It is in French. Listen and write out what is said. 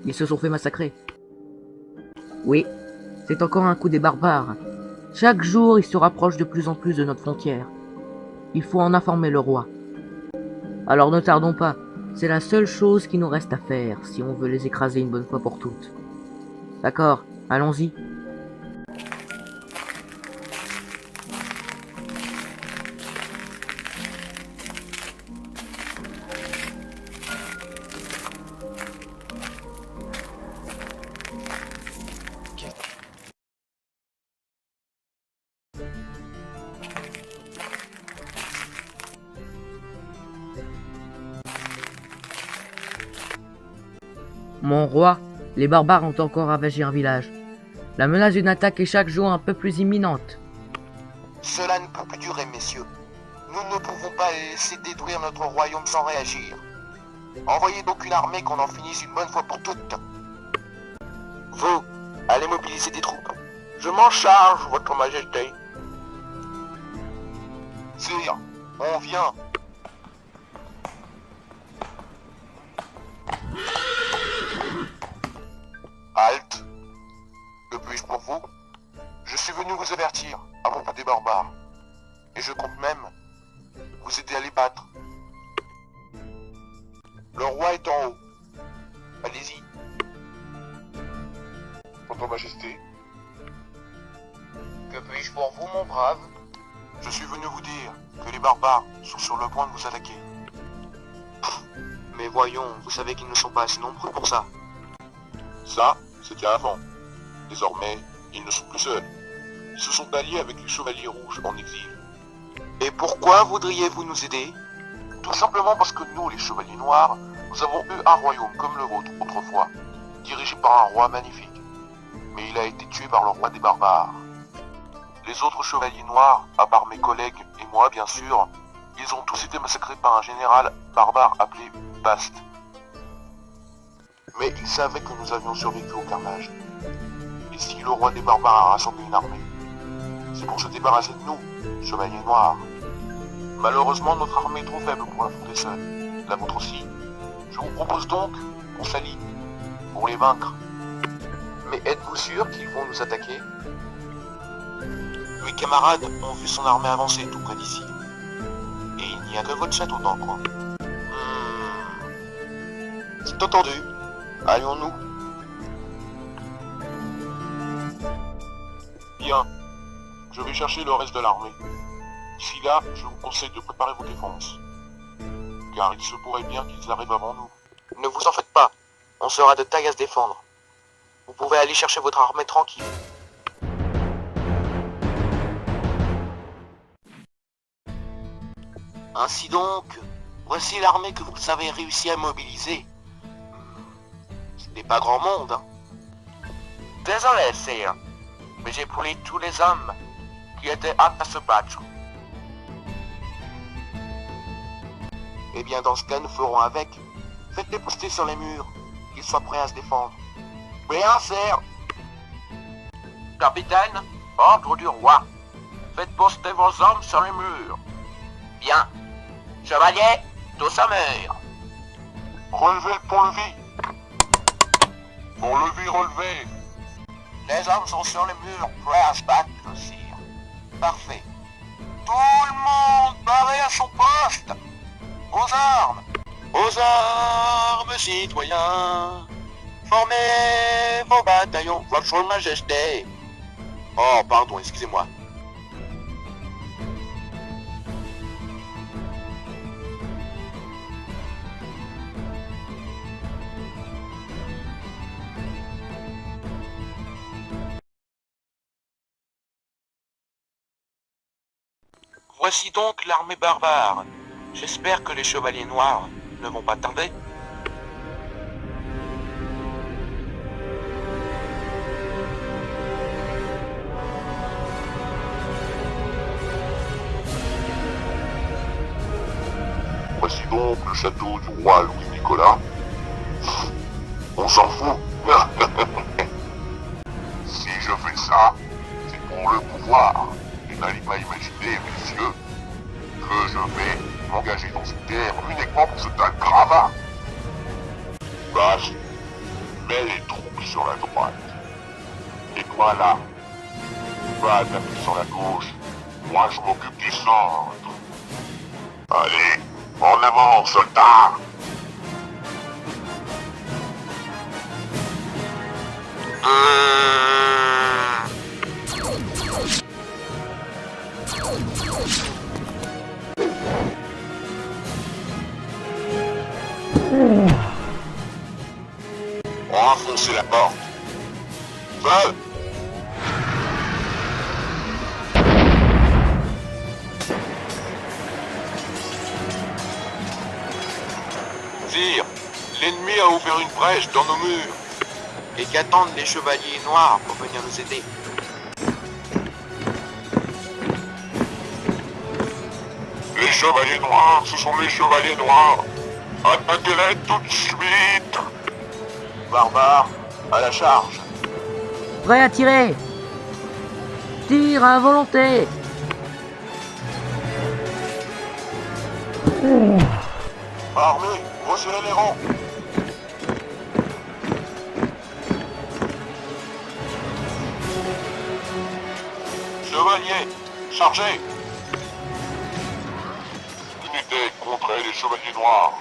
Ils se sont fait massacrer. Oui, c'est encore un coup des barbares. Chaque jour, ils se rapprochent de plus en plus de notre frontière. Il faut en informer le roi. Alors ne tardons pas, c'est la seule chose qui nous reste à faire si on veut les écraser une bonne fois pour toutes. D'accord, allons-y. Mon roi, les barbares ont encore ravagé un village. La menace d'une attaque est chaque jour un peu plus imminente. Cela ne peut plus durer, messieurs. Nous ne pouvons pas laisser détruire notre royaume sans réagir. Envoyez donc une armée qu'on en finisse une bonne fois pour toutes. Vous, allez mobiliser des troupes. Je m'en charge, votre majesté. Sire, on vient. Halte. Que puis-je pour vous? Je suis venu vous avertir à propos des barbares. Et je compte même vous aider à les battre. Le roi est en haut. Allez-y. Votre Majesté. Que puis-je pour vous, mon brave? Je suis venu vous dire que les barbares sont sur le point de vous attaquer. Mais voyons, vous savez qu'ils ne sont pas assez nombreux pour ça. Ça, c'était avant. Désormais, ils ne sont plus seuls. Ils se sont alliés avec les Chevaliers Rouges en exil. Et pourquoi voudriez-vous nous aider? Tout simplement parce que nous, les Chevaliers Noirs, nous avons eu un royaume comme le vôtre autrefois, dirigé par un roi magnifique. Mais il a été tué par le roi des barbares. Les autres Chevaliers Noirs, à part mes collègues et moi bien sûr, ils ont tous été massacrés par un général barbare appelé Bast. Mais ils savaient que nous avions survécu au carnage. Et si le roi des barbares a rassemblé une armée, c'est pour se débarrasser de nous, Chevaliers Noirs. Malheureusement, notre armée est trop faible pour l'affronter seule. La vôtre aussi. Je vous propose donc qu'on s'allie pour les vaincre. Mais êtes-vous sûr qu'ils vont nous attaquer? Mes camarades ont vu son armée avancer tout près d'ici. Et il n'y a que votre château dans le coin. C'est entendu. Allons-nous. Bien. Je vais chercher le reste de l'armée. D'ici là, je vous conseille de préparer vos défenses. Car il se pourrait bien qu'ils arrivent avant nous. Ne vous en faites pas. On sera de taille à se défendre. Vous pouvez aller chercher votre armée tranquille. Ainsi donc, voici l'armée que vous avez réussi à mobiliser. Ce n'est pas grand monde, hein. Désolé, sire, mais j'ai brûlé tous les hommes qui étaient aptes à se battre. Eh bien, dans ce cas, nous ferons avec. Faites-les poster sur les murs, qu'ils soient prêts à se défendre. Bien, sire. Capitaine, ordre du roi. Faites poster vos hommes sur les murs. Bien. Chevalier, tous à mur. Relevez le pont-levis. Pont-levis relevé. Les hommes sont sur les murs, prêts à se battre, sire. Parfait. Tout le monde barré à son poste. Aux armes. Aux armes, citoyens. Formez vos bataillons, votre majesté. Oh, pardon, excusez-moi. Voici donc l'armée barbare. J'espère que les chevaliers noirs ne vont pas tarder. Voici donc le château du roi Louis-Nicolas. On s'en fout. Si je fais ça, c'est pour le pouvoir. Et n'allez pas imaginer, messieurs, que je vais m'engager dans cette guerre uniquement pour ce tas de gravats. Bast, mets Voilà. Va taper sur la gauche. Moi, je m'occupe du centre. Allez, en avant, soldats! Enfoncez la porte. Feu! Sire, l'ennemi a ouvert une brèche dans nos murs. Et qu'attendent les chevaliers noirs pour venir nous aider? Les chevaliers noirs, ce sont les chevaliers noirs. Attaquez-les tout de suite. Barbares, à la charge. Prêt à tirer. Tire à volonté. Armée, resserrez les rangs. Chevaliers, chargez. Unité, contrez les chevaliers noirs.